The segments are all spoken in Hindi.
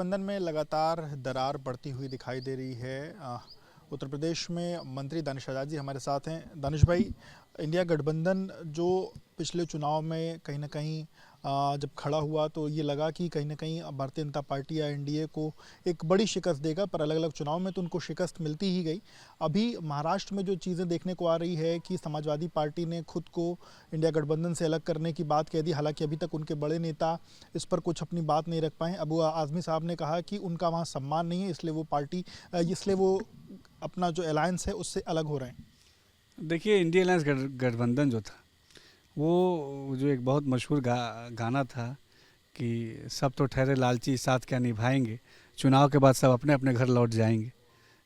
गठबंधन में लगातार दरार बढ़ती हुई दिखाई दे रही है। उत्तर प्रदेश में मंत्री दानिश आज़ाद जी हमारे साथ हैं। दानिश भाई, इंडिया गठबंधन जो पिछले चुनाव में कहीं ना कहीं जब खड़ा हुआ तो ये लगा कि कहीं ना कहीं भारतीय जनता पार्टी या एनडीए को एक बड़ी शिकस्त देगा, पर अलग अलग चुनाव में तो उनको शिकस्त मिलती ही गई। अभी महाराष्ट्र में जो चीज़ें देखने को आ रही है कि समाजवादी पार्टी ने खुद को इंडिया गठबंधन से अलग करने की बात कह दी, हालांकि अभी तक उनके बड़े नेता इस पर कुछ अपनी बात नहीं रख पाए। अबू आज़मी साहब ने कहा कि उनका वहाँ सम्मान नहीं है, इसलिए वो अपना जो अलायंस है उससे अलग हो रहे हैं। देखिए, इंडिया अलायंस गठबंधन जो था वो जो एक बहुत मशहूर गाना था कि सब तो ठहरे लालची साथ क्या निभाएंगे, चुनाव के बाद सब अपने अपने घर लौट जाएंगे,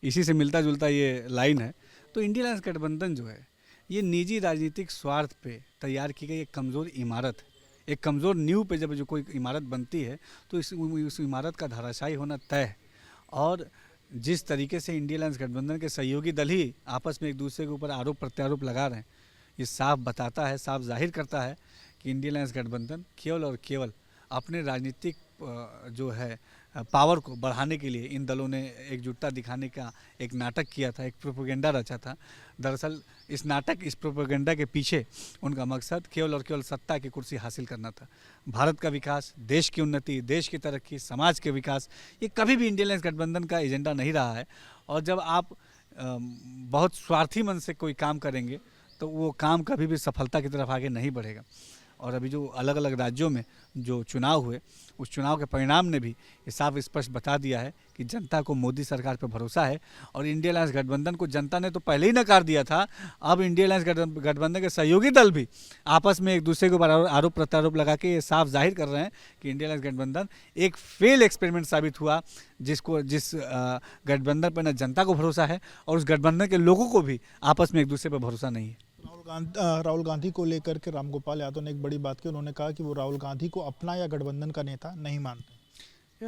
इसी से मिलता जुलता ये लाइन है। तो इंडिया अलायंस गठबंधन जो है ये निजी राजनीतिक स्वार्थ पे तैयार की गई एक कमज़ोर इमारत है। एक कमज़ोर नींव पे जब जो कोई इमारत बनती है तो इस इमारत का धराशायी होना तय है। और जिस तरीके से इंडिया अलायंस गठबंधन के सहयोगी दल ही आपस में एक दूसरे के ऊपर आरोप प्रत्यारोप लगा रहे हैं, ये साफ बताता है, साफ जाहिर करता है कि इंडिया अलायंस गठबंधन केवल और केवल अपने राजनीतिक जो है पावर को बढ़ाने के लिए इन दलों ने एकजुटता दिखाने का एक नाटक किया था, एक प्रोपेगेंडा रचा था। दरअसल इस प्रोपेगेंडा के पीछे उनका मकसद केवल और केवल सत्ता की कुर्सी हासिल करना था। भारत का विकास, देश की उन्नति, देश की तरक्की, समाज के विकास, ये कभी भी इंडिया अलायंस गठबंधन का एजेंडा नहीं रहा है। और जब आप बहुत स्वार्थी मन से कोई काम करेंगे तो वो काम कभी भी सफलता की तरफ आगे नहीं बढ़ेगा। और अभी जो अलग अलग राज्यों में जो चुनाव हुए, उस चुनाव के परिणाम ने भी ये साफ स्पष्ट बता दिया है कि जनता को मोदी सरकार पर भरोसा है। और इंडिया अलायंस गठबंधन को जनता ने तो पहले ही नकार दिया था, अब इंडिया अलायंस गठबंधन के सहयोगी दल भी आपस में एक दूसरे के ऊपर आरोप प्रत्यारोप लगा के ये साफ जाहिर कर रहे हैं कि इंडिया अलायंस गठबंधन एक फेल एक्सपेरिमेंट साबित हुआ, जिस गठबंधन पर न जनता को भरोसा है और उस गठबंधन के लोगों को भी आपस में एक दूसरे पर भरोसा नहीं है। राहुल गांधी को लेकर के रामगोपाल यादव ने एक बड़ी बात की। उन्होंने कहा कि वो राहुल गांधी को अपना या गठबंधन का नेता नहीं मानते।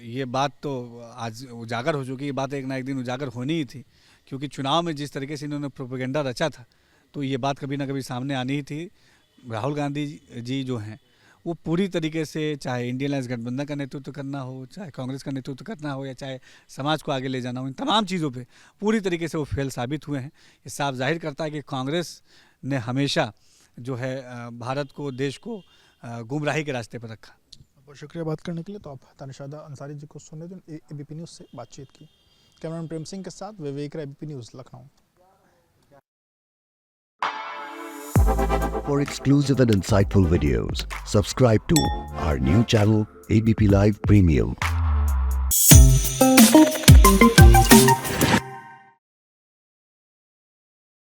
ये बात तो आज उजागर हो चुकी है। ये बात एक ना एक दिन उजागर होनी ही थी, क्योंकि चुनाव में जिस तरीके से इन्होंने प्रोपेगेंडा रचा था तो ये बात कभी ना कभी सामने आनी ही थी। राहुल गांधी जी जो हैं वो पूरी तरीके से, चाहे इंडिया अलायंस गठबंधन का नेतृत्व करना हो, चाहे कांग्रेस का नेतृत्व करना हो, या चाहे समाज को आगे ले जाना हो, इन तमाम चीज़ों पे पूरी तरीके से वो फेल साबित हुए हैं। ये साफ जाहिर करता है कि कांग्रेस ने हमेशा जो है भारत को, देश को गुमराही के रास्ते पर रखा। बहुत शुक्रिया बात करने के लिए। तो आप दानिश अंसारी जी को सुन रहे थे, एबीपी न्यूज़ से बातचीत की। कैमरामैन प्रेम सिंह के साथ Vivek Rai, ABP news, Lucknow. For exclusive and insightful videos, subscribe to our new channel ABP Live Premium.